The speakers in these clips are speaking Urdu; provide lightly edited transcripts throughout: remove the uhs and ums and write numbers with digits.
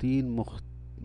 3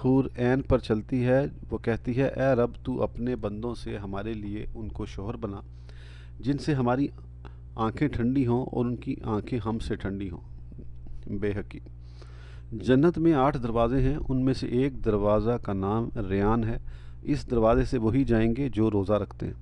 حور عین پر چلتی ہے، وہ کہتی ہے اے رب تو اپنے بندوں سے ہمارے لیے ان کو شوہر بنا جن سے ہماری آنکھیں ٹھنڈی ہوں اور ان کی آنکھیں ہم سے ٹھنڈی ہوں۔ بیہقی۔ جنت میں 8 دروازے ہیں، ان میں سے ایک دروازہ کا نام ریان ہے، اس دروازے سے وہی جائیں گے جو روزہ رکھتے ہیں۔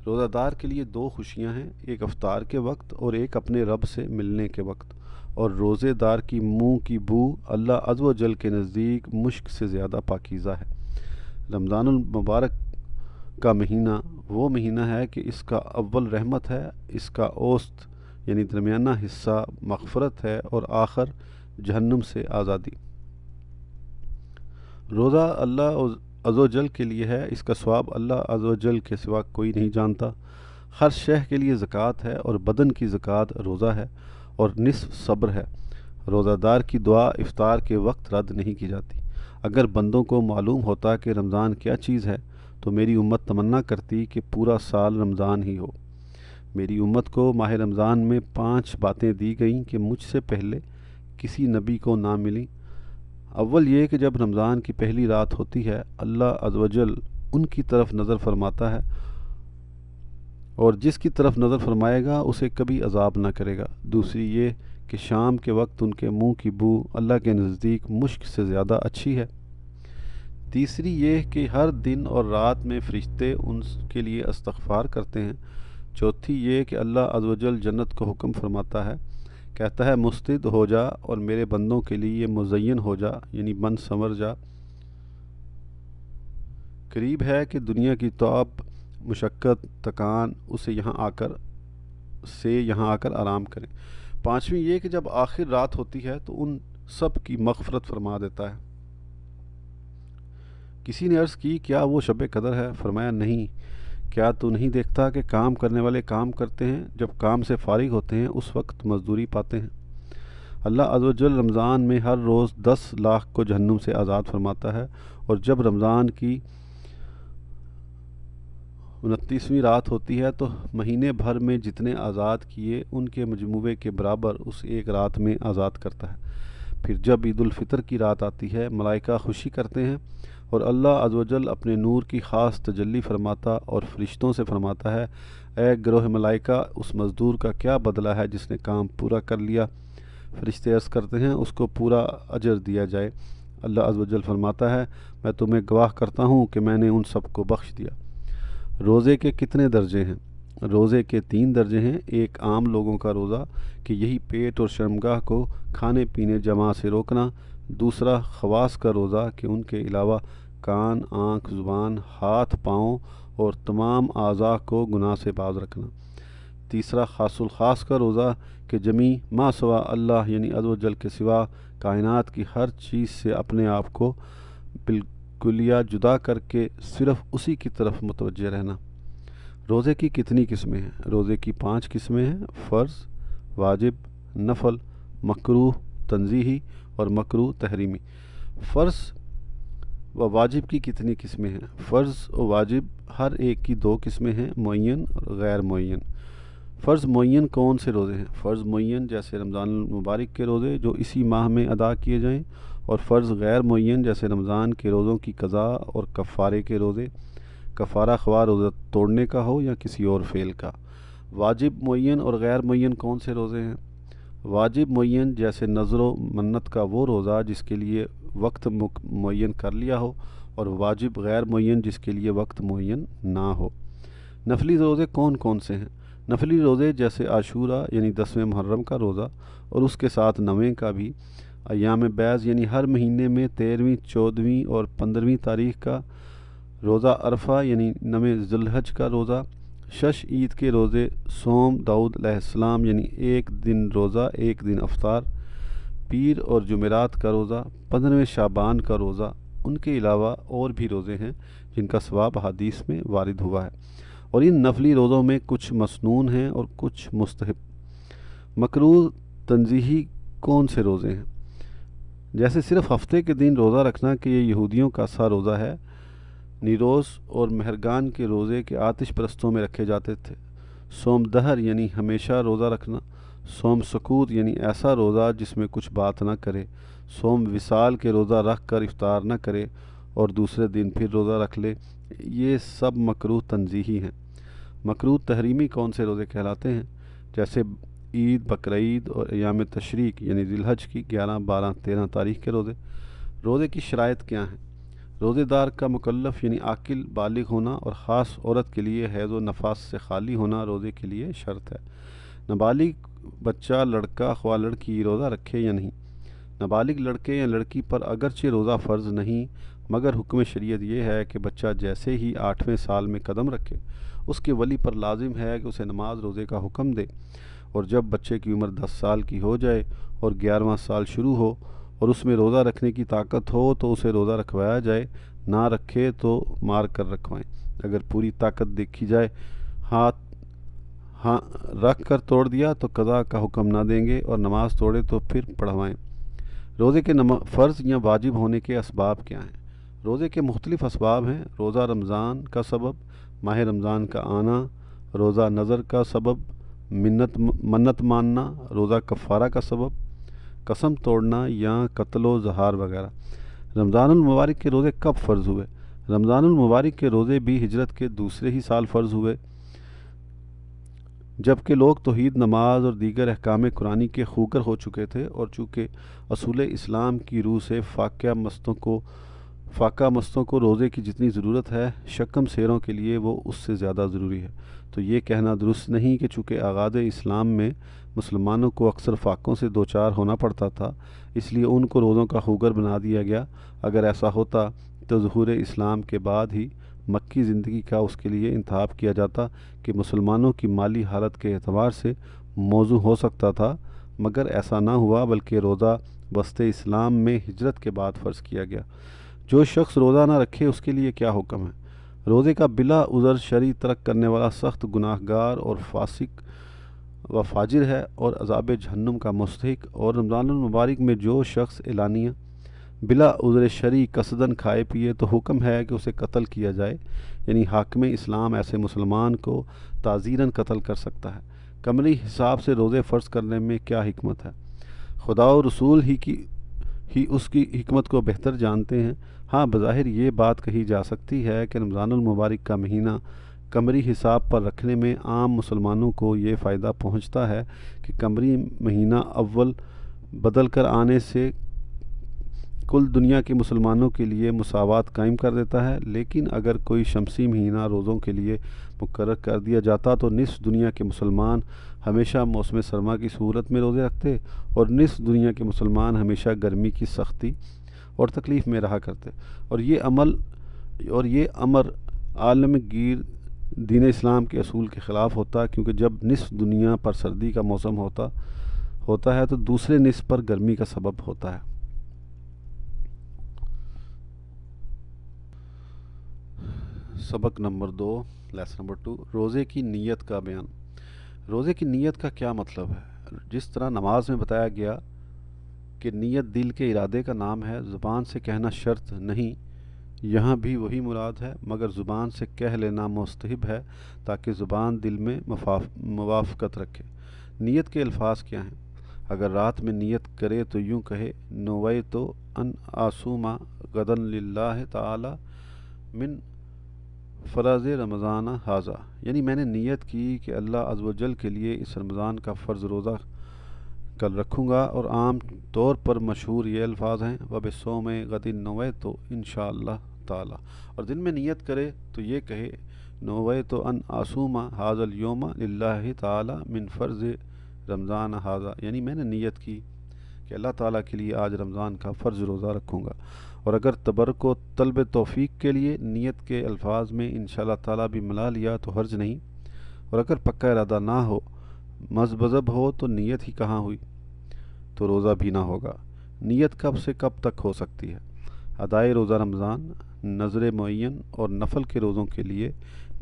روزہ دار کے لیے 2 خوشیاں ہیں، ایک افطار کے وقت اور ایک اپنے رب سے ملنے کے وقت، اور روزے دار کی منہ کی بو اللہ عز و جل کے نزدیک مشک سے زیادہ پاکیزہ ہے۔ رمضان المبارک کا مہینہ وہ مہینہ ہے کہ اس کا اول رحمت ہے، اس کا اوسط یعنی درمیانہ حصہ مغفرت ہے اور آخر جہنم سے آزادی۔ روزہ اللہ عز و جل کے لیے ہے، اس کا ثواب اللہ عز و جل کے سوا کوئی نہیں جانتا۔ ہر شے کے لیے زکوٰۃ ہے اور بدن کی زکوٰۃ روزہ ہے اور نصف صبر ہے۔ روزہ دار کی دعا افطار کے وقت رد نہیں کی جاتی۔ اگر بندوں کو معلوم ہوتا کہ رمضان کیا چیز ہے تو میری امت تمنا کرتی کہ پورا سال رمضان ہی ہو۔ میری امت کو ماہ رمضان میں 5 باتیں دی گئیں کہ مجھ سے پہلے کسی نبی کو نہ ملیں۔ اول یہ کہ جب رمضان کی پہلی رات ہوتی ہے اللہ عز و جل ان کی طرف نظر فرماتا ہے اور جس کی طرف نظر فرمائے گا اسے کبھی عذاب نہ کرے گا۔ دوسری یہ کہ شام کے وقت ان کے منہ کی بو اللہ کے نزدیک مشک سے زیادہ اچھی ہے۔ تیسری یہ کہ ہر دن اور رات میں فرشتے ان کے لیے استغفار کرتے ہیں۔ چوتھی یہ کہ اللہ عز و جل جنت کو حکم فرماتا ہے، کہتا ہے مستعد ہو جا اور میرے بندوں کے لیے مزین ہو جا یعنی بن سنور جا، قریب ہے کہ دنیا کی تعب مشقت تکان اسے یہاں آ کر آرام کریں۔ پانچویں یہ کہ جب آخر رات ہوتی ہے تو ان سب کی مغفرت فرما دیتا ہے۔ کسی نے عرض کی کیا وہ شب قدر ہے؟ فرمایا نہیں، کیا تو نہیں دیکھتا کہ کام کرنے والے کام کرتے ہیں، جب کام سے فارغ ہوتے ہیں اس وقت مزدوری پاتے ہیں۔ اللہ عز و جل رمضان میں ہر روز 10 لاکھ کو جہنم سے آزاد فرماتا ہے، اور جب رمضان کی 29ویں رات ہوتی ہے تو مہینے بھر میں جتنے آزاد کیے ان کے مجموعے کے برابر اس ایک رات میں آزاد کرتا ہے۔ پھر جب عید الفطر کی رات آتی ہے ملائکہ خوشی کرتے ہیں اور اللہ عز و جل اپنے نور کی خاص تجلی فرماتا اور فرشتوں سے فرماتا ہے اے گروہ ملائکہ اس مزدور کا کیا بدلہ ہے جس نے کام پورا کر لیا؟ فرشتے عرض کرتے ہیں اس کو پورا اجر دیا جائے۔ اللہ عز و جل فرماتا ہے میں تمہیں گواہ کرتا ہوں کہ میں نے ان سب کو بخش دیا۔ روزے کے کتنے درجے ہیں؟ روزے کے 3 درجے ہیں۔ ایک عام لوگوں کا روزہ کہ یہی پیٹ اور شرمگاہ کو کھانے پینے جمع سے روکنا۔ دوسرا خواص کا روزہ کہ ان کے علاوہ کان آنکھ زبان ہاتھ پاؤں اور تمام اعضاء کو گناہ سے باز رکھنا۔ تیسرا خاص الخاص کا روزہ کہ جمی ما سوا اللہ یعنی عز و جل کے سوا کائنات کی ہر چیز سے اپنے آپ کو بالکلیہ جدا کر کے صرف اسی کی طرف متوجہ رہنا۔ روزے کی کتنی قسمیں ہیں؟ روزے کی 5 قسمیں ہیں، فرض، واجب، نفل، مکروہ تنزیہی اور مکروہ تحریمی۔ فرض و واجب کی کتنی قسمیں ہیں؟ فرض و واجب ہر ایک کی 2 قسمیں ہیں، معین اور غیر معین۔ فرض معین کون سے روزے ہیں؟ فرض معین جیسے رمضان المبارک کے روزے جو اسی ماہ میں ادا کیے جائیں، اور فرض غیر معین جیسے رمضان کے روزوں کی قضا اور کفارے کے روزے، کفارہ خواہ روزہ توڑنے کا ہو یا کسی اور فعل کا۔ واجب معین اور غیر معین کون سے روزے ہیں؟ واجب معین جیسے نذر و منت کا وہ روزہ جس کے لیے وقت معین کر لیا ہو، اور واجب غیر معین جس کے لیے وقت معین نہ ہو۔ نفلی روزے کون کون سے ہیں؟ نفلی روزے جیسے عاشورہ یعنی 10ویں محرم کا روزہ اور اس کے ساتھ 9ویں کا بھی، ایام بیض یعنی ہر مہینے میں 13ویں 14ویں اور 15ویں تاریخ کا روزہ، عرفہ یعنی 9 ذی الحج کا روزہ، شش عید کے روزے، صوم داؤد علیہ السلام یعنی 1 دن روزہ 1 دن افطار، پیر اور جمعرات کا روزہ، 15ویں شعبان کا روزہ۔ ان کے علاوہ اور بھی روزے ہیں جن کا ثواب حدیث میں وارد ہوا ہے، اور ان نفلی روزوں میں کچھ مسنون ہیں اور کچھ مستحب۔ مکروہ تنزیہی کون سے روزے ہیں؟ جیسے صرف ہفتے کے دن روزہ رکھنا کہ یہ یہودیوں کا سا روزہ ہے۔ نیروز اور مہرگان کے روزے کے آتش پرستوں میں رکھے جاتے تھے۔ سوم دہر یعنی ہمیشہ روزہ رکھنا۔ سوم سکوت یعنی ایسا روزہ جس میں کچھ بات نہ کرے۔ صوم وصال کے روزہ رکھ کر افطار نہ کرے اور دوسرے دن پھر روزہ رکھ لے، یہ سب مکروہ تنزیہی ہیں۔ مکروہ تحریمی کون سے روزے کہلاتے ہیں؟ جیسے عید، بقرعید اور ایام تشریق یعنی ذی الحج کی 11، 12، 13 تاریخ کے روزے۔ روزے کی شرائط کیا ہیں؟ روزے دار کا مکلف یعنی عاقل بالغ ہونا اور خاص عورت کے لیے حیض و نفاس سے خالی ہونا روزے کے لیے شرط ہے۔ نابالغ بچہ لڑکا خواہ لڑکی روزہ رکھے یا نہیں۔ نابالغ لڑکے یا لڑکی پر اگرچہ روزہ فرض نہیں، مگر حکم شریعت یہ ہے کہ بچہ جیسے ہی 8ویں سال میں قدم رکھے اس کے ولی پر لازم ہے کہ اسے نماز روزے کا حکم دے، اور جب بچے کی عمر 10 سال کی ہو جائے اور 11واں سال شروع ہو اور اس میں روزہ رکھنے کی طاقت ہو تو اسے روزہ رکھوایا جائے، نہ رکھے تو مار کر رکھوائیں۔ اگر پوری طاقت دیکھی جائے ہاتھ رکھ کر توڑ دیا تو قضا کا حکم نہ دیں گے، اور نماز توڑے تو پھر پڑھوائیں۔ روزے کے فرض یا واجب ہونے کے اسباب کیا ہیں؟ روزے کے مختلف اسباب ہیں۔ روزہ رمضان کا سبب، ماہ رمضان کا آنا، روزہ نظر کا سبب، منت ماننا، روزہ کفارہ کا سبب، قسم توڑنا یا قتل و زہار وغیرہ۔ رمضان المبارک کے روزے کب فرض ہوئے؟ رمضان المبارک کے روزے بھی ہجرت کے دوسرے ہی سال فرض ہوئے، جبکہ لوگ توحید، نماز اور دیگر احکام قرآنی کے خوگر ہو چکے تھے، اور چونکہ اصول اسلام کی روح سے فاقہ مستوں کو روزے کی جتنی ضرورت ہے، شکم سیروں کے لیے وہ اس سے زیادہ ضروری ہے، تو یہ کہنا درست نہیں کہ چونکہ آغاز اسلام میں مسلمانوں کو اکثر فاقوں سے دوچار ہونا پڑتا تھا اس لیے ان کو روزوں کا خوگر بنا دیا گیا۔ اگر ایسا ہوتا تو ظہور اسلام کے بعد ہی مکی زندگی کا اس کے لیے انتخاب کیا جاتا کہ مسلمانوں کی مالی حالت کے اعتبار سے موزوں ہو سکتا تھا، مگر ایسا نہ ہوا، بلکہ روزہ وسط اسلام میں ہجرت کے بعد فرض کیا گیا۔ جو شخص روزہ نہ رکھے اس کے لیے کیا حکم ہے؟ روزے کا بلا عذر شرعی ترک کرنے والا سخت گناہ گار اور فاسق و فاجر ہے اور عذاب جہنم کا مستحق، اور رمضان المبارک میں جو شخص اعلانیہ بلا عذر شرعی قصداً کھائے پیے تو حکم ہے کہ اسے قتل کیا جائے، یعنی حاکم اسلام ایسے مسلمان کو تعزیراً قتل کر سکتا ہے۔ قمری حساب سے روزے فرض کرنے میں کیا حکمت ہے؟ خدا و رسول ہی اس کی حکمت کو بہتر جانتے ہیں۔ ہاں، بظاہر یہ بات کہی جا سکتی ہے کہ رمضان المبارک کا مہینہ قمری حساب پر رکھنے میں عام مسلمانوں کو یہ فائدہ پہنچتا ہے کہ قمری مہینہ اول بدل کر آنے سے کل دنیا کے مسلمانوں کے لیے مساوات قائم کر دیتا ہے، لیکن اگر کوئی شمسی مہینہ روزوں کے لیے مقرر کر دیا جاتا تو نصف دنیا کے مسلمان ہمیشہ موسم سرما کی صورت میں روزے رکھتے اور نصف دنیا کے مسلمان ہمیشہ گرمی کی سختی اور تکلیف میں رہا کرتے، اور یہ امر عالمگیر دین اسلام کے اصول کے خلاف ہوتا، کیونکہ جب نصف دنیا پر سردی کا موسم ہوتا ہے تو دوسرے نصف پر گرمی کا سبب ہوتا ہے۔ سبق نمبر 2، لیسن نمبر 2، روزے کی نیت کا بیان۔ روزے کی نیت کا کیا مطلب ہے؟ جس طرح نماز میں بتایا گیا کہ نیت دل کے ارادے کا نام ہے، زبان سے کہنا شرط نہیں، یہاں بھی وہی مراد ہے، مگر زبان سے کہہ لینا مستحب ہے تاکہ زبان دل میں موافقت رکھے۔ نیت کے الفاظ کیا ہیں؟ اگر رات میں نیت کرے تو یوں کہے: نویت ان اصوم غدا للہ تعالی من فرض رمضان ھذا، یعنی میں نے نیت کی کہ اللہ عز و جل کے لیے اس رمضان کا فرض روزہ کل رکھوں گا، اور عام طور پر مشہور یہ الفاظ ہیں: وبصوم غد نویت انشاءاللہ تعالی، اور دن میں نیت کرے تو یہ کہے: نویت ان اصوم ھذا الیوم للہ تعالی من فرض رمضان ھذا، یعنی میں نے نیت کی کہ اللہ تعالیٰ کے لیے آج رمضان کا فرض روزہ رکھوں گا۔ اور اگر تبرک و طلب توفیق کے لیے نیت کے الفاظ میں انشاءاللہ تعالیٰ بھی ملا لیا تو حرج نہیں، اور اگر پکا ارادہ نہ ہو، مذہب ہو تو نیت ہی کہاں ہوئی، تو روزہ بھی نہ ہوگا۔ نیت کب سے کب تک ہو سکتی ہے؟ ادائے روزہ رمضان، نظر معین اور نفل کے روزوں کے لیے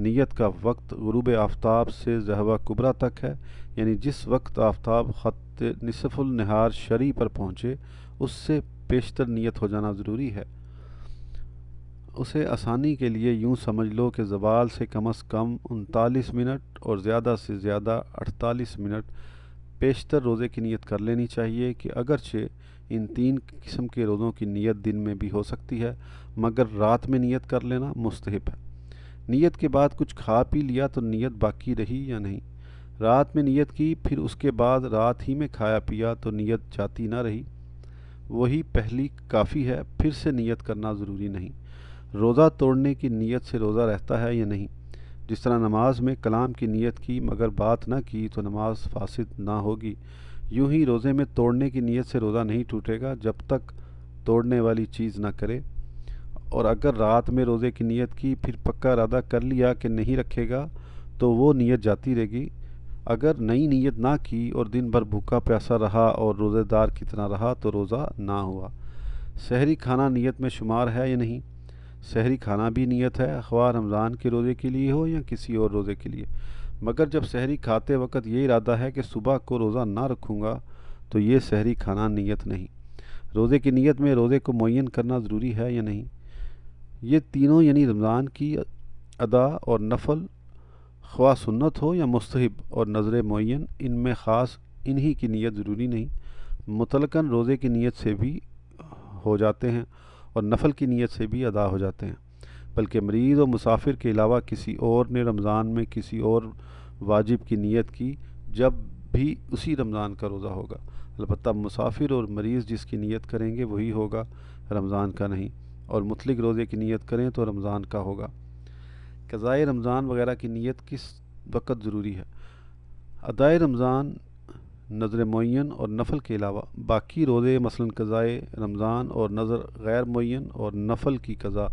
نیت کا وقت غروب آفتاب سے ظہوہ کبریٰ تک ہے، یعنی جس وقت آفتاب خط نصف النہار شرعی پر پہنچے اس سے پیشتر نیت ہو جانا ضروری ہے۔ اسے آسانی کے لیے یوں سمجھ لو کہ زوال سے کم از کم 39 منٹ اور زیادہ سے زیادہ 48 منٹ پیشتر روزے کی نیت کر لینی چاہیے کہ اگرچہ ان 3 قسم کے روزوں کی نیت دن میں بھی ہو سکتی ہے، مگر رات میں نیت کر لینا مستحب ہے۔ نیت کے بعد کچھ کھا پی لیا تو نیت باقی رہی یا نہیں؟ رات میں نیت کی پھر اس کے بعد رات ہی میں کھایا پیا تو نیت جاتی نہ رہی، وہی پہلی کافی ہے، پھر سے نیت کرنا ضروری نہیں۔ روزہ توڑنے کی نیت سے روزہ رہتا ہے یا نہیں؟ جس طرح نماز میں کلام کی نیت کی مگر بات نہ کی تو نماز فاسد نہ ہوگی، یوں ہی روزے میں توڑنے کی نیت سے روزہ نہیں ٹوٹے گا جب تک توڑنے والی چیز نہ کرے، اور اگر رات میں روزے کی نیت کی پھر پکا ارادہ کر لیا کہ نہیں رکھے گا تو وہ نیت جاتی رہے گی۔ اگر نئی نیت نہ کی اور دن بھر بھوکا پیاسا رہا اور روزے دار کی طرح رہا تو روزہ نہ ہوا۔ سحری کھانا نیت میں شمار ہے یا نہیں؟ سحری کھانا بھی نیت ہے، خواہ رمضان کے روزے کے لیے ہو یا کسی اور روزے کے لیے، مگر جب سحری کھاتے وقت یہ ارادہ ہے کہ صبح کو روزہ نہ رکھوں گا تو یہ سحری کھانا نیت نہیں۔ روزے کی نیت میں روزے کو معین کرنا ضروری ہے یا نہیں؟ یہ تینوں یعنی رمضان کی ادا اور نفل، خواہ سنت ہو یا مستحب، اور نظر معین، ان میں خاص انہی کی نیت ضروری نہیں، مطلقاً روزے کی نیت سے بھی ہو جاتے ہیں اور نفل کی نیت سے بھی ادا ہو جاتے ہیں، بلکہ مریض و مسافر کے علاوہ کسی اور نے رمضان میں کسی اور واجب کی نیت کی جب بھی اسی رمضان کا روزہ ہوگا، البتہ مسافر اور مریض جس کی نیت کریں گے وہی ہوگا، رمضان کا نہیں، اور مطلق روزے کی نیت کریں تو رمضان کا ہوگا۔ قضائے رمضان وغیرہ کی نیت کس وقت ضروری ہے؟ ادائے رمضان، نظر معین اور نفل کے علاوہ باقی روزے مثلا قضائے رمضان اور نظر غیر معین اور نفل کی قضا،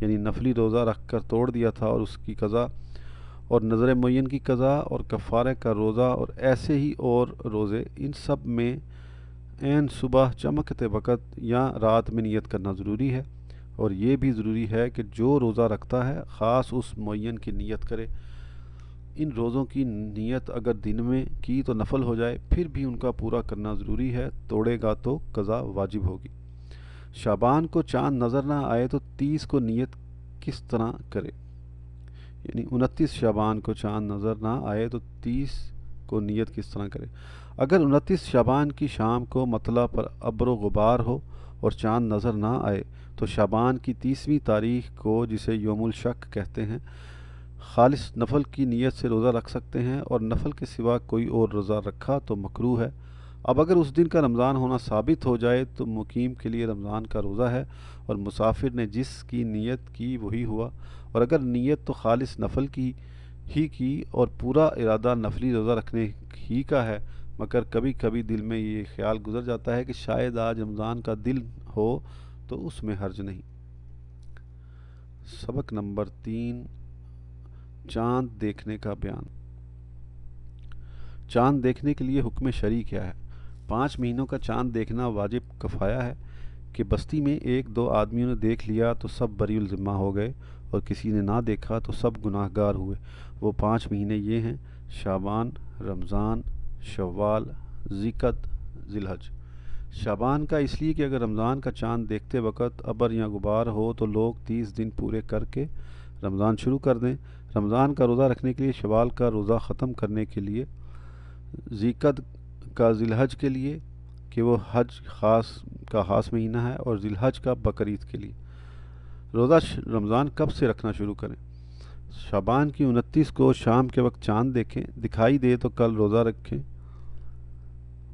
یعنی نفلی روزہ رکھ کر توڑ دیا تھا اور اس کی قضا، اور نظر معین کی قضا اور کفارے کا روزہ، اور ایسے ہی اور روزے، ان سب میں عین صبح چمکتے وقت یا رات میں نیت کرنا ضروری ہے، اور یہ بھی ضروری ہے کہ جو روزہ رکھتا ہے خاص اس معین کی نیت کرے۔ ان روزوں کی نیت اگر دن میں کی تو نفل ہو جائے، پھر بھی ان کا پورا کرنا ضروری ہے، توڑے گا تو قضا واجب ہوگی۔ شعبان کو چاند نظر نہ آئے تو 30 کو نیت کس طرح کرے؟ یعنی 29 شعبان کو چاند نظر نہ آئے تو 30 کو نیت کس طرح کرے؟ اگر 29 شعبان کی شام کو مطلع پر ابر و غبار ہو اور چاند نظر نہ آئے تو شعبان کی 30ویں تاریخ کو، جسے یوم الشک کہتے ہیں، خالص نفل کی نیت سے روزہ رکھ سکتے ہیں، اور نفل کے سوا کوئی اور روزہ رکھا تو مکروہ ہے۔ اب اگر اس دن کا رمضان ہونا ثابت ہو جائے تو مقیم کے لیے رمضان کا روزہ ہے، اور مسافر نے جس کی نیت کی وہی ہوا، اور اگر نیت تو خالص نفل کی ہی کی اور پورا ارادہ نفلی روزہ رکھنے ہی کا ہے، مگر کبھی کبھی دل میں یہ خیال گزر جاتا ہے کہ شاید آج رمضان کا دن ہو تو اس میں حرج نہیں۔ سبق نمبر 3، چاند دیکھنے کا بیان۔ چاند دیکھنے کے لیے حکم شرعی کیا ہے؟ 5 مہینوں کا چاند دیکھنا واجب کفایہ ہے کہ بستی میں 1-2 آدمیوں نے دیکھ لیا تو سب بری الذمہ ہو گئے، اور کسی نے نہ دیکھا تو سب گناہ گار ہوئے۔ وہ 5 مہینے یہ ہیں: شعبان، رمضان، شوال، ذی القعدہ، ذی الحج۔ شعبان کا اس لیے کہ اگر رمضان کا چاند دیکھتے وقت ابر یا غبار ہو تو لوگ 30 دن پورے کر کے رمضان شروع کر دیں، رمضان کا روزہ رکھنے کے لیے، شوال کا روزہ ختم کرنے کے لیے، ذی القعدہ کا ذی الحج کے لیے کہ وہ حج خاص مہینہ ہے، اور ذی الحج کا بقرعید کے لیے۔ روزہ رمضان کب سے رکھنا شروع کریں؟ شعبان کی 29 کو شام کے وقت چاند دیکھیں، دکھائی دے تو کل روزہ رکھیں،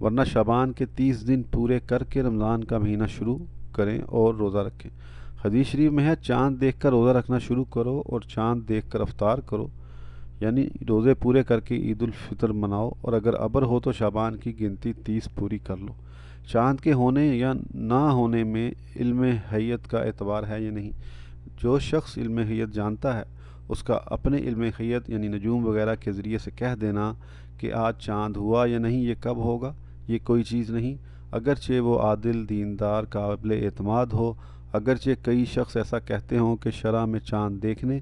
ورنہ شعبان کے 30 دن پورے کر کے رمضان کا مہینہ شروع کریں اور روزہ رکھیں۔ حدیث شریف میں ہے چاند دیکھ کر روزہ رکھنا شروع کرو اور چاند دیکھ کر افطار کرو، یعنی روزے پورے کر کے عید الفطر مناؤ، اور اگر ابر ہو تو شعبان کی گنتی 30 پوری کر لو۔ چاند کے ہونے یا نہ ہونے میں علم حیت کا اعتبار ہے یا نہیں؟ جو شخص علم حیت جانتا ہے اس کا اپنے علم حیت یعنی نجوم وغیرہ کے ذریعے سے کہہ دینا کہ آج چاند ہوا یا نہیں، یہ کب ہوگا، یہ کوئی چیز نہیں، اگرچہ وہ عادل، دیندار، قابل اعتماد ہو، اگرچہ کئی شخص ایسا کہتے ہوں کہ شرع میں چاند دیکھنے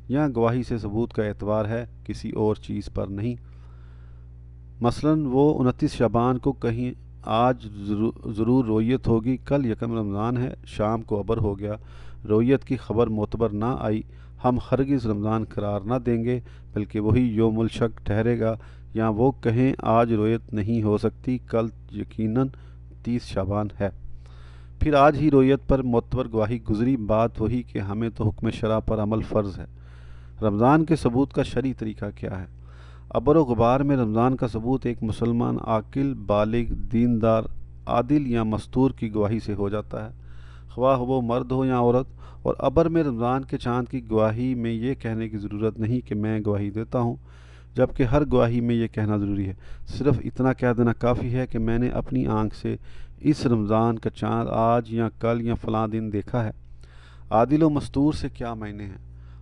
یا گواہی سے ثبوت کا اعتبار ہے، کسی اور چیز پر نہیں۔ مثلا وہ 29 شعبان کو کہیں آج ضرور رویت ہوگی، کل یکم رمضان ہے، شام کو ابر ہو گیا، رویت کی خبر معتبر نہ آئی، ہم ہرگز رمضان قرار نہ دیں گے بلکہ وہی یوم الشک ٹھہرے گا، یا وہ کہیں آج رویت نہیں ہو سکتی، کل یقیناً 30 شعبان ہے۔ پھر آج ہی رویت پر معتبر گواہی گزری، بات وہی کہ ہمیں تو حکم شرع پر عمل فرض ہے۔ رمضان کے ثبوت کا شرعی طریقہ کیا ہے؟ ابر و غبار میں رمضان کا ثبوت ایک مسلمان عاقل، بالغ، دیندار، عادل یا مستور کی گواہی سے ہو جاتا ہے، خواہ وہ مرد ہو یا عورت۔ اور ابر میں رمضان کے چاند کی گواہی میں یہ کہنے کی ضرورت نہیں کہ میں گواہی دیتا ہوں، جبکہ ہر گواہی میں یہ کہنا ضروری ہے، صرف اتنا کہہ دینا کافی ہے کہ میں نے اپنی آنکھ سے اس رمضان کا چاند آج یا کل یا فلاں دن دیکھا ہے۔ عادل و مستور سے کیا معنی ہیں؟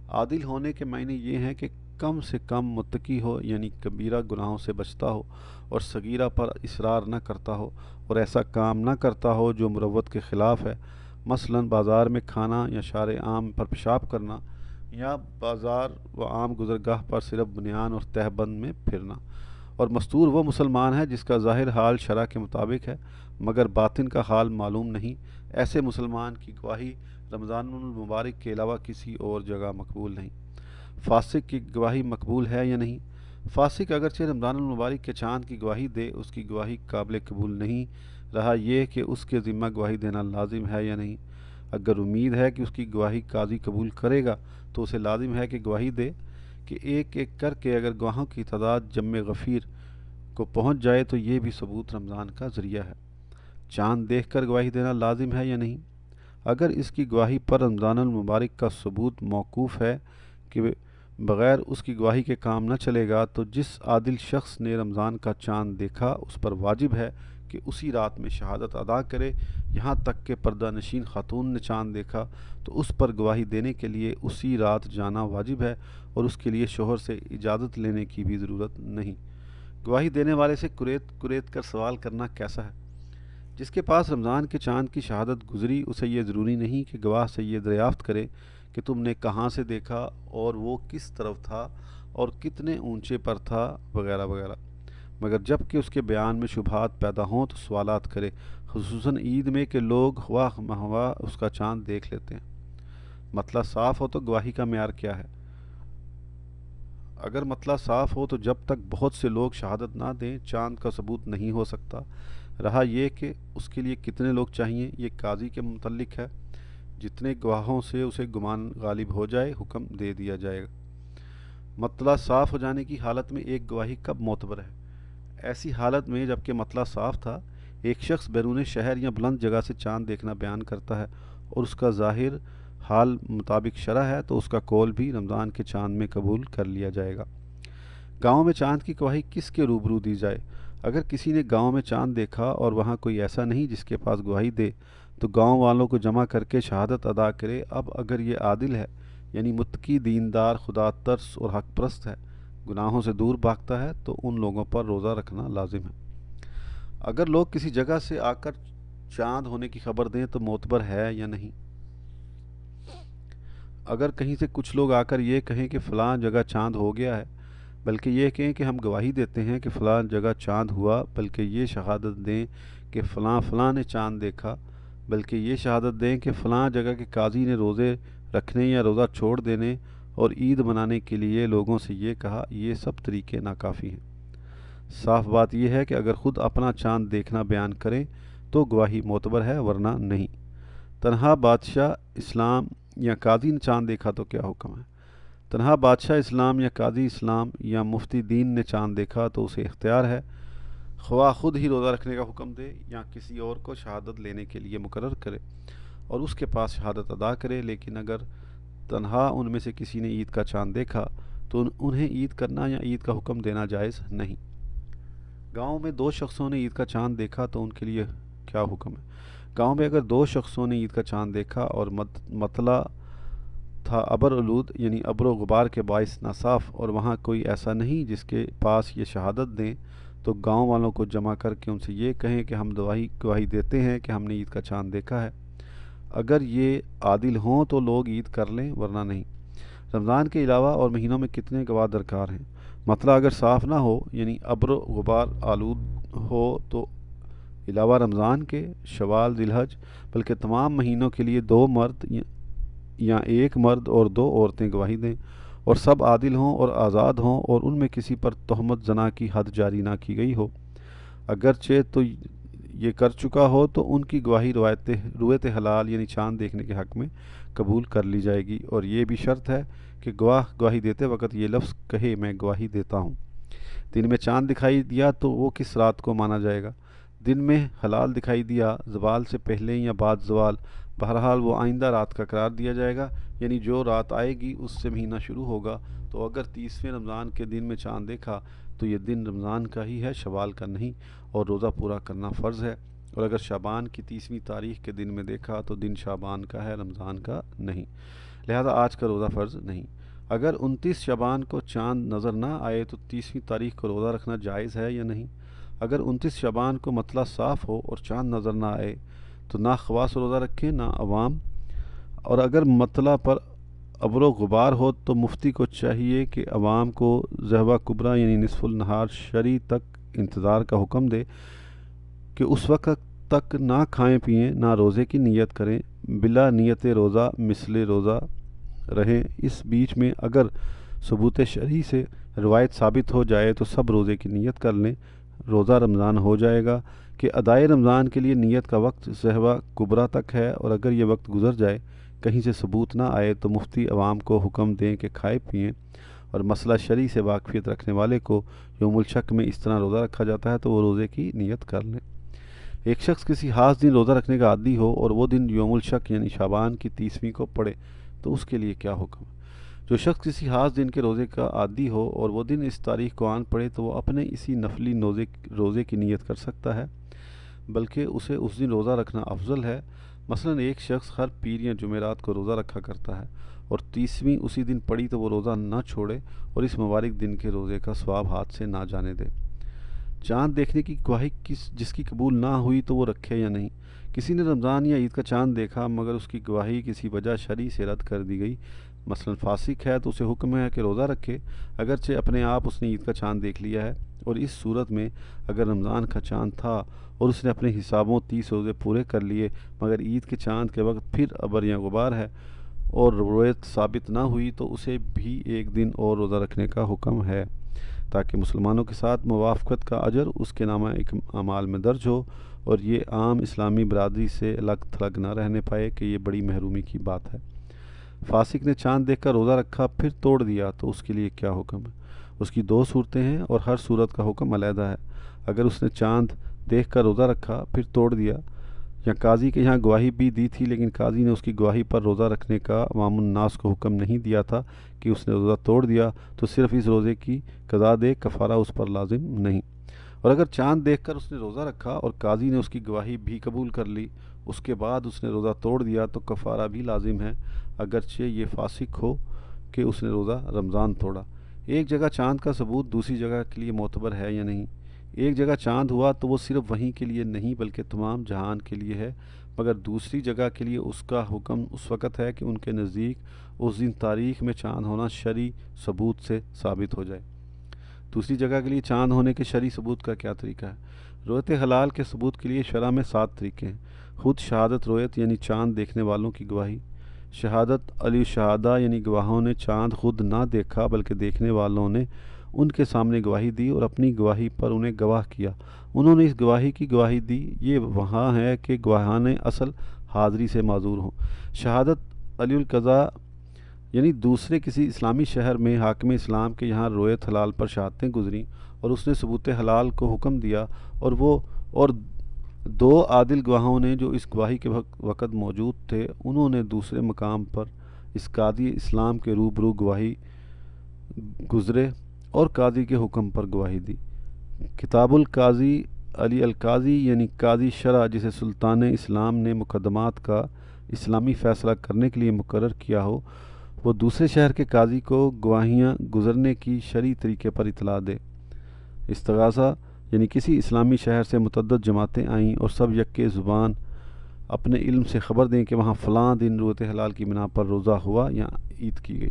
عادل ہونے کے معنی یہ ہیں کہ کم سے کم متقی ہو، یعنی کبیرہ گناہوں سے بچتا ہو اور صغیرہ پر اصرار نہ کرتا ہو، اور ایسا کام نہ کرتا ہو جو مروت کے خلاف ہے، مثلا بازار میں کھانا یا شارع عام پر پیشاب کرنا، یا بازار و عام گزرگاہ پر صرف بنیان اور تہبند میں پھرنا۔ اور مستور وہ مسلمان ہے جس کا ظاہر حال شرع کے مطابق ہے مگر باطن کا حال معلوم نہیں، ایسے مسلمان کی گواہی رمضان المبارک کے علاوہ کسی اور جگہ مقبول نہیں۔ فاسق کی گواہی مقبول ہے یا نہیں؟ فاسق اگرچہ رمضان المبارک کے چاند کی گواہی دے، اس کی گواہی قابل قبول نہیں، رہا یہ کہ اس کے ذمہ گواہی دینا لازم ہے یا نہیں۔ اگر امید ہے کہ اس کی گواہی قاضی قبول کرے گا تو اسے لازم ہے کہ گواہی دے، کہ ایک ایک کر کے اگر گواہوں کی تعداد جم غفیر کو پہنچ جائے تو یہ بھی ثبوت رمضان کا ذریعہ ہے۔ چاند دیکھ کر گواہی دینا لازم ہے یا نہیں؟ اگر اس کی گواہی پر رمضان المبارک کا ثبوت موقوف ہے کہ بغیر اس کی گواہی کے کام نہ چلے گا، تو جس عادل شخص نے رمضان کا چاند دیکھا اس پر واجب ہے کہ اسی رات میں شہادت ادا کرے، یہاں تک کہ پردہ نشین خاتون نے چاند دیکھا تو اس پر گواہی دینے کے لیے اسی رات جانا واجب ہے، اور اس کے لیے شوہر سے اجازت لینے کی بھی ضرورت نہیں۔ گواہی دینے والے سے کریت کریت کر سوال کرنا کیسا ہے؟ جس کے پاس رمضان کے چاند کی شہادت گزری، اسے یہ ضروری نہیں کہ گواہ سے یہ دریافت کرے کہ تم نے کہاں سے دیکھا اور وہ کس طرف تھا اور کتنے اونچے پر تھا، وغیرہ وغیرہ، مگر جب کہ اس کے بیان میں شبہات پیدا ہوں تو سوالات کرے، خصوصاً عید میں کہ لوگ خواہ مخواہ اس کا چاند دیکھ لیتے ہیں۔ مطلع صاف ہو تو گواہی کا معیار کیا ہے؟ اگر مطلع صاف ہو تو جب تک بہت سے لوگ شہادت نہ دیں چاند کا ثبوت نہیں ہو سکتا، رہا یہ کہ اس کے لیے کتنے لوگ چاہیے یہ قاضی کے متعلق ہے، جتنے گواہوں سے اسے گمان غالب ہو جائے حکم دے دیا جائے گا۔ مطلع صاف ہو جانے کی حالت میں ایک گواہی کب معتبر ہے؟ ایسی حالت میں جبکہ مطلع صاف تھا، ایک شخص بیرون شہر یا بلند جگہ سے چاند دیکھنا بیان کرتا ہے اور اس کا ظاہر حال مطابق شرع ہے تو اس کا قول بھی رمضان کے چاند میں قبول کر لیا جائے گا۔ گاؤں میں چاند کی گواہی کس کے روبرو دی جائے؟ اگر کسی نے گاؤں میں چاند دیکھا اور وہاں کوئی ایسا نہیں جس کے پاس گواہی دے تو گاؤں والوں کو جمع کر کے شہادت ادا کرے۔ اب اگر یہ عادل ہے، یعنی متقی، دیندار، خدا ترس اور حق پرست ہے، گناہوں سے دور بھاگتا ہے، تو ان لوگوں پر روزہ رکھنا لازم ہے۔ اگر لوگ کسی جگہ سے آ کر چاند ہونے کی خبر دیں تو معتبر ہے یا نہیں؟ اگر کہیں سے کچھ لوگ آ کر یہ کہیں کہ فلاں جگہ چاند ہو گیا ہے، بلکہ یہ کہیں کہ ہم گواہی دیتے ہیں کہ فلاں جگہ چاند ہوا، بلکہ یہ شہادت دیں کہ فلاں فلاں نے چاند دیکھا، بلکہ یہ شہادت دیں کہ فلاں جگہ کے قاضی نے روزے رکھنے یا روزہ چھوڑ دینے اور عید منانے کے لیے لوگوں سے یہ کہا، یہ سب طریقے ناکافی ہیں۔ صاف بات یہ ہے کہ اگر خود اپنا چاند دیکھنا بیان کریں تو گواہی معتبر ہے، ورنہ نہیں۔ تنہا بادشاہ اسلام یا قاضی نے چاند دیکھا تو کیا حکم ہے؟ تنہا بادشاہ اسلام یا قاضی اسلام یا مفتی دین نے چاند دیکھا تو اسے اختیار ہے، خواہ خود ہی روزہ رکھنے کا حکم دے یا کسی اور کو شہادت لینے کے لیے مقرر کرے اور اس کے پاس شہادت ادا کرے، لیکن اگر تنہا ان میں سے کسی نے عید کا چاند دیکھا تو انہیں عید کرنا یا عید کا حکم دینا جائز نہیں۔ گاؤں میں دو شخصوں نے عید کا چاند دیکھا تو ان کے لیے کیا حکم ہے؟ گاؤں میں اگر دو شخصوں نے عید کا چاند دیکھا اور مطلع تھا ابر آلود، یعنی ابر و غبار کے باعث ناصاف، اور وہاں کوئی ایسا نہیں جس کے پاس یہ شہادت دیں، تو گاؤں والوں کو جمع کر کے ان سے یہ کہیں کہ ہم گواہی دیتے ہیں کہ ہم نے عید کا چاند دیکھا ہے۔ اگر یہ عادل ہوں تو لوگ عید کر لیں، ورنہ نہیں۔ رمضان کے علاوہ اور مہینوں میں کتنے گواہ درکار ہیں؟ مطلع اگر صاف نہ ہو، یعنی ابر و غبار آلود ہو، تو علاوہ رمضان کے شوال، ذی الحج، بلکہ تمام مہینوں کے لیے 2 مرد یا ایک مرد اور 2 عورتیں گواہی دیں اور سب عادل ہوں اور آزاد ہوں اور ان میں کسی پر تہمت زنا کی حد جاری نہ کی گئی ہو، اگرچہ تو یہ کر چکا ہو تو ان کی گواہی رویت حلال یعنی چاند دیکھنے کے حق میں قبول کر لی جائے گی، اور یہ بھی شرط ہے کہ گواہ گواہی دیتے وقت یہ لفظ کہے میں گواہی دیتا ہوں۔ دن میں چاند دکھائی دیا تو وہ کس رات کو مانا جائے گا؟ دن میں ہلال دکھائی دیا، زوال سے پہلے یا بعد زوال، بہرحال وہ آئندہ رات کا قرار دیا جائے گا، یعنی جو رات آئے گی اس سے مہینہ شروع ہوگا۔ تو اگر 30ویں رمضان کے دن میں چاند دیکھا تو یہ دن رمضان کا ہی ہے، شوال کا نہیں، اور روزہ پورا کرنا فرض ہے، اور اگر شعبان کی 30ویں تاریخ کے دن میں دیکھا تو دن شعبان کا ہے، رمضان کا نہیں، لہذا آج کا روزہ فرض نہیں۔ اگر 29 شعبان کو چاند نظر نہ آئے تو 30ویں تاریخ کو روزہ رکھنا جائز ہے یا نہیں؟ اگر 29 شعبان کو مطلع صاف ہو اور چاند نظر نہ آئے تو نہ خواص روزہ رکھیں نہ عوام، اور اگر مطلع پر ابر و غبار ہو تو مفتی کو چاہیے کہ عوام کو ذہوہ کبریٰ یعنی نصف النہار شری تک انتظار کا حکم دے کہ اس وقت تک نہ کھائیں پئیں نہ روزے کی نیت کریں، بلا نیت روزہ مثل روزہ رہیں۔ اس بیچ میں اگر ثبوت شرعی سے روایت ثابت ہو جائے تو سب روزے کی نیت کر لیں، روزہ رمضان ہو جائے گا کہ ادائے رمضان کے لیے نیت کا وقت ذہوہ کبریٰ تک ہے، اور اگر یہ وقت گزر جائے کہیں سے ثبوت نہ آئے تو مفتی عوام کو حکم دیں کہ کھائے پئیں، اور مسئلہ شرعی سے واقفیت رکھنے والے کو یوم الشک میں اس طرح روزہ رکھا جاتا ہے تو وہ روزے کی نیت کر لیں۔ ایک شخص کسی خاص دن روزہ رکھنے کا عادی ہو اور وہ دن یوم الشک یعنی شعبان کی 30ویں کو پڑے تو اس کے لیے کیا حکم ہے؟ جو شخص کسی خاص دن کے روزے کا عادی ہو اور وہ دن اس تاریخ کو آن پڑے تو وہ اپنے اسی نفلی روزے کی نیت کر سکتا ہے، بلکہ اسے اس دن روزہ رکھنا افضل ہے۔ مثلا ایک شخص ہر پیر یا جمعرات کو روزہ رکھا کرتا ہے اور 30ویں اسی دن پڑی تو وہ روزہ نہ چھوڑے اور اس مبارک دن کے روزے کا ثواب ہاتھ سے نہ جانے دے۔ چاند دیکھنے کی گواہی جس کی قبول نہ ہوئی تو وہ رکھے یا نہیں؟ کسی نے رمضان یا عید کا چاند دیکھا مگر اس کی گواہی کسی وجہ شرعی سے رد کر دی گئی، مثلا فاسق ہے تو اسے حکم ہے کہ روزہ رکھے اگرچہ اپنے آپ اس نے عید کا چاند دیکھ لیا ہے، اور اس صورت میں اگر رمضان کا چاند تھا اور اس نے اپنے حسابوں 30 روزے پورے کر لیے مگر عید کے چاند کے وقت پھر ابر یا غبار ہے اور رویت ثابت نہ ہوئی تو اسے بھی ایک دن اور روزہ رکھنے کا حکم ہے، تاکہ مسلمانوں کے ساتھ موافقت کا اجر اس کے نامہ اعمال میں درج ہو اور یہ عام اسلامی برادری سے الگ تھلگ نہ رہنے پائے کہ یہ بڑی محرومی کی بات ہے۔ فاسق نے چاند دیکھ کر روزہ رکھا پھر توڑ دیا تو اس کے لیے کیا حکم ہے؟ اس کی 2 صورتیں ہیں اور ہر صورت کا حکم علیحدہ ہے۔ اگر اس نے چاند دیکھ کر روزہ رکھا پھر توڑ دیا، یا قاضی کے یہاں گواہی بھی دی تھی لیکن قاضی نے اس کی گواہی پر روزہ رکھنے کا عوام الناس کو حکم نہیں دیا تھا کہ اس نے روزہ توڑ دیا تو صرف اس روزے کی قضا دے، کفارہ اس پر لازم نہیں۔ اور اگر چاند دیکھ کر اس نے روزہ رکھا اور قاضی نے اس کی گواہی بھی قبول کر لی، اس کے بعد اس نے روزہ توڑ دیا تو کفارہ بھی لازم ہے، اگرچہ یہ فاسق ہو کہ اس نے روزہ رمضان توڑا۔ ایک جگہ چاند کا ثبوت دوسری جگہ کے لیے معتبر ہے یا نہیں؟ ایک جگہ چاند ہوا تو وہ صرف وہیں کے لیے نہیں بلکہ تمام جہان کے لیے ہے، مگر دوسری جگہ کے لیے اس کا حکم اس وقت ہے کہ ان کے نزدیک اس دن تاریخ میں چاند ہونا شرعی ثبوت سے ثابت ہو جائے۔ دوسری جگہ کے لیے چاند ہونے کے شرعی ثبوت کا کیا طریقہ ہے؟ رویت حلال کے ثبوت کے لیے شرع میں 7 طریقے ہیں۔ خود شہادت رویت یعنی چاند دیکھنے والوں کی گواہی، شہادت علی الشہادہ یعنی گواہوں نے چاند خود نہ دیکھا بلکہ دیکھنے والوں نے ان کے سامنے گواہی دی اور اپنی گواہی پر انہیں گواہ کیا، انہوں نے اس گواہی کی گواہی دی، یہ وہاں ہے کہ گواہان اصل حاضری سے معذور ہوں۔ شہادت علی القضاء یعنی دوسرے کسی اسلامی شہر میں حاکم اسلام کے یہاں رویت حلال پر شہادتیں گزریں اور اس نے ثبوت حلال کو حکم دیا اور 2 عادل گواہوں نے جو اس گواہی کے وقت موجود تھے انہوں نے دوسرے مقام پر اس قاضی اسلام کے روبرو گواہی گزرے اور قاضی کے حکم پر گواہی دی۔ کتاب القاضی علی القاضی یعنی قاضی شرع جسے سلطان اسلام نے مقدمات کا اسلامی فیصلہ کرنے کے لیے مقرر کیا ہو، وہ دوسرے شہر کے قاضی کو گواہیاں گزرنے کی شرعی طریقے پر اطلاع دے۔ استغاثہ یعنی کسی اسلامی شہر سے متعدد جماعتیں آئیں اور سب یکے زبان اپنے علم سے خبر دیں کہ وہاں فلاں دن روزہ حلال کی بنا پر روزہ ہوا یا عید کی گئی۔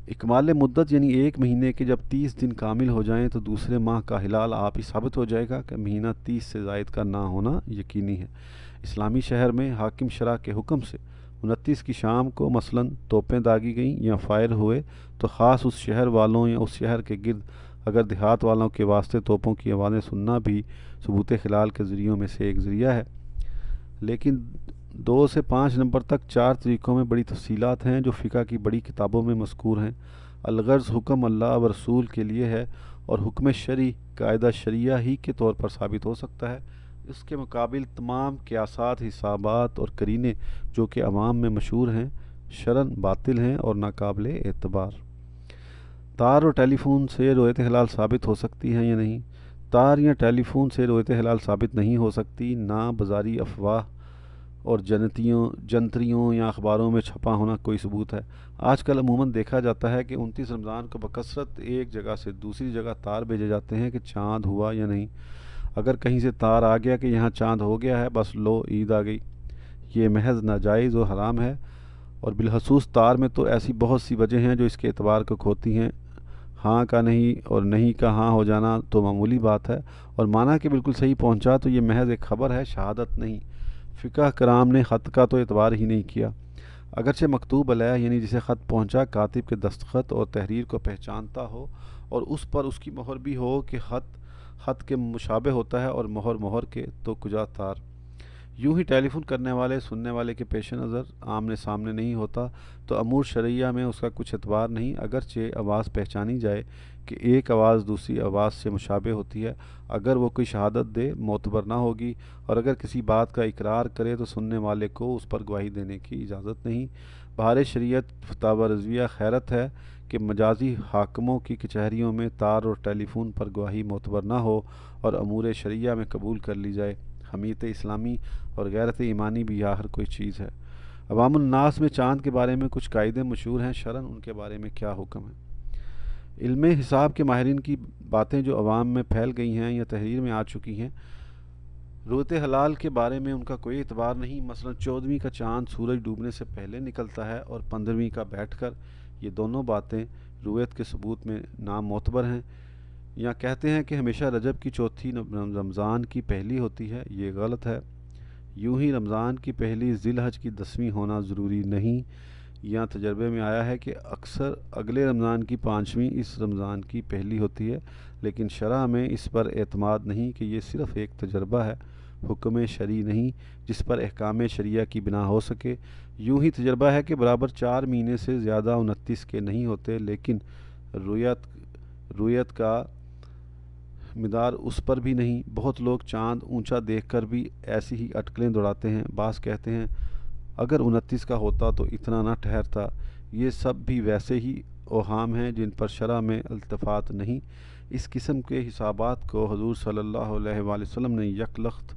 اکمال مدت یعنی 1 مہینے کے جب 30 دن کامل ہو جائیں تو دوسرے ماہ کا ہلال آپ ہی ثابت ہو جائے گا کہ مہینہ 30 سے زائد کا نہ ہونا یقینی ہے۔ اسلامی شہر میں حاکم شرع کے حکم سے 29 کی شام کو مثلاً توپیں داغی گئیں یا فائر ہوئے تو خاص اس شہر والوں یا اس شہر کے گرد اگر دیہات والوں کے واسطے توپوں کی آوازیں سننا بھی ثبوت خلال کے ذریعوں میں سے ایک ذریعہ ہے۔ لیکن 2 سے 5 نمبر تک 4 طریقوں میں بڑی تفصیلات ہیں جو فقہ کی بڑی کتابوں میں مذکور ہیں۔ الغرض حکم اللہ و رسول کے لیے ہے اور حکم شرعی قاعدہ شریعہ ہی کے طور پر ثابت ہو سکتا ہے۔ اس کے مقابل تمام قیاسات، حسابات اور قرینے جو کہ عوام میں مشہور ہیں شرعاً باطل ہیں اور ناقابل اعتبار۔ تار اور ٹیلی فون سے رویت ہلال ثابت ہو سکتی ہے یا نہیں؟ تار یا ٹیلی فون سے رویت ہلال ثابت نہیں ہو سکتی، نہ بازاری افواہ اور جنتریوں یا اخباروں میں چھپا ہونا کوئی ثبوت ہے۔ آج کل عموماً دیکھا جاتا ہے کہ 29 رمضان کو بکثرت ایک جگہ سے دوسری جگہ تار بھیجے جاتے ہیں کہ چاند ہوا یا نہیں۔ اگر کہیں سے تار آ گیا کہ یہاں چاند ہو گیا ہے، بس لو عید آ گئی۔ یہ محض ناجائز و حرام ہے، اور بالخصوص تار میں تو ایسی بہت سی وجہ ہیں جو اس کے اعتبار کو کھوتی ہیں۔ ہاں کا نہیں اور نہیں کا ہاں ہو جانا تو معمولی بات ہے، اور مانا کہ بالکل صحیح پہنچا تو یہ محض ایک خبر ہے، شہادت نہیں۔ فقہ کرام نے خط کا تو اعتبار ہی نہیں کیا، اگرچہ مکتوب علیہ یعنی جسے خط پہنچا کاتب کے دستخط اور تحریر کو پہچانتا ہو اور اس پر اس کی مہر بھی ہو کہ خط کے مشابہ ہوتا ہے اور مہر کے، تو کجا تار۔ یوں ہی ٹیلی فون کرنے والے سننے والے کے پیش نظر آمنے سامنے نہیں ہوتا تو امور شرعیہ میں اس کا کچھ اعتبار نہیں، اگرچہ آواز پہچانی جائے کہ ایک آواز دوسری آواز سے مشابہ ہوتی ہے۔ اگر وہ کوئی شہادت دے معتبر نہ ہوگی، اور اگر کسی بات کا اقرار کرے تو سننے والے کو اس پر گواہی دینے کی اجازت نہیں۔ بہار شریعت فتاوی رضویہ خیرت ہے کہ مجازی حاکموں کی کچہریوں میں تار اور ٹیلی فون پر گواہی معتبر نہ ہو اور امور شرعیہ میں قبول کر لی جائے۔ حمیت اسلامی اور غیرت ایمانی بھی آخر کوئی چیز ہے۔ عوام الناس میں چاند کے بارے میں کچھ قاعدے مشہور ہیں، شرعاً ان کے بارے میں کیا حکم ہے؟ علم حساب کے ماہرین کی باتیں جو عوام میں پھیل گئی ہیں یا تحریر میں آ چکی ہیں، رویت ہلال کے بارے میں ان کا کوئی اعتبار نہیں۔ مثلا 14ویں کا چاند سورج ڈوبنے سے پہلے نکلتا ہے اور 15ویں کا بیٹھ کر، یہ دونوں باتیں رویت کے ثبوت میں نامعتبر ہیں۔ یا کہتے ہیں کہ ہمیشہ رجب کی چوتھی رمضان کی پہلی ہوتی ہے، یہ غلط ہے۔ یوں ہی رمضان کی پہلی ذی الحج کی 10ویں ہونا ضروری نہیں۔ یا تجربے میں آیا ہے کہ اکثر اگلے رمضان کی 5ویں اس رمضان کی پہلی ہوتی ہے، لیکن شرع میں اس پر اعتماد نہیں کہ یہ صرف ایک تجربہ ہے، حکم شرعی نہیں جس پر احکام شریعہ کی بنا ہو سکے۔ یوں ہی تجربہ ہے کہ برابر 4 مہینے سے زیادہ 29 کے نہیں ہوتے، لیکن رویت کا مدار اس پر بھی نہیں۔ بہت لوگ چاند اونچا دیکھ کر بھی ایسی ہی اٹکلیں دوڑاتے ہیں۔ بعض کہتے ہیں اگر 29 کا ہوتا تو اتنا نہ ٹھہرتا۔ یہ سب بھی ویسے ہی اوہام ہیں جن پر شرع میں التفات نہیں۔ اس قسم کے حسابات کو حضور صلی اللہ علیہ وآلہ وسلم نے یک لخت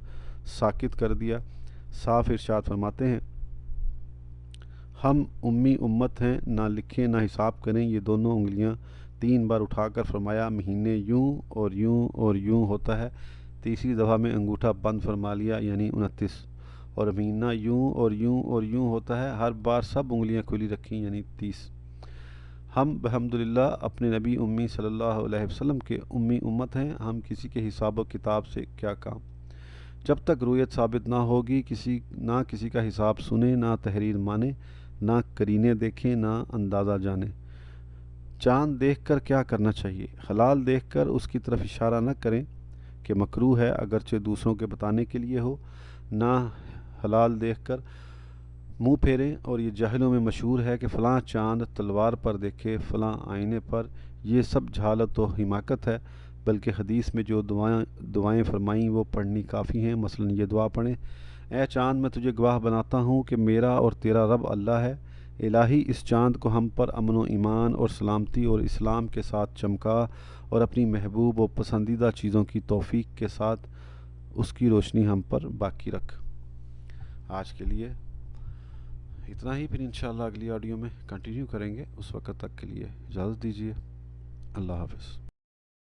ساکت کر دیا۔ صاف ارشاد فرماتے ہیں، ہم امی امت ہیں، نہ لکھیں نہ حساب کریں۔ یہ دونوں انگلیاں 3 بار اٹھا کر فرمایا، مہینے یوں اور یوں اور یوں ہوتا ہے۔ تیسری دفعہ میں انگوٹھا بند فرما لیا، یعنی 29، اور مہینہ یوں اور یوں اور یوں ہوتا ہے۔ ہر بار سب انگلیاں کھلی رکھیں، یعنی 30۔ ہم بحمدللہ اپنے نبی امی صلی اللہ علیہ وسلم کے امی امت ہیں، ہم کسی کے حساب و کتاب سے کیا کام۔ جب تک رویت ثابت نہ ہوگی نہ کسی کا حساب سنیں، نہ تحریر مانیں، نہ قرینے دیکھیں، نہ اندازہ جانیں۔ چاند دیکھ کر کیا کرنا چاہیے؟ حلال دیکھ کر اس کی طرف اشارہ نہ کریں کہ مکروہ ہے، اگرچہ دوسروں کے بتانے کے لیے ہو۔ نہ حلال دیکھ کر منہ پھیریں، اور یہ جاہلوں میں مشہور ہے کہ فلاں چاند تلوار پر دیکھے، فلاں آئینے پر۔ یہ سب جہالت و حماقت ہے، بلکہ حدیث میں جو دعائیں فرمائیں وہ پڑھنی کافی ہیں۔ مثلا یہ دعا پڑھیں، اے چاند میں تجھے گواہ بناتا ہوں کہ میرا اور تیرا رب اللہ ہے۔ الہی اس چاند کو ہم پر امن و ایمان اور سلامتی اور اسلام کے ساتھ چمکا، اور اپنی محبوب و پسندیدہ چیزوں کی توفیق کے ساتھ اس کی روشنی ہم پر باقی رکھ۔ آج کے لیے اتنا ہی، پھر انشاءاللہ اگلی آڈیو میں کنٹینیو کریں گے۔ اس وقت تک کے لیے اجازت دیجیے، اللہ حافظ۔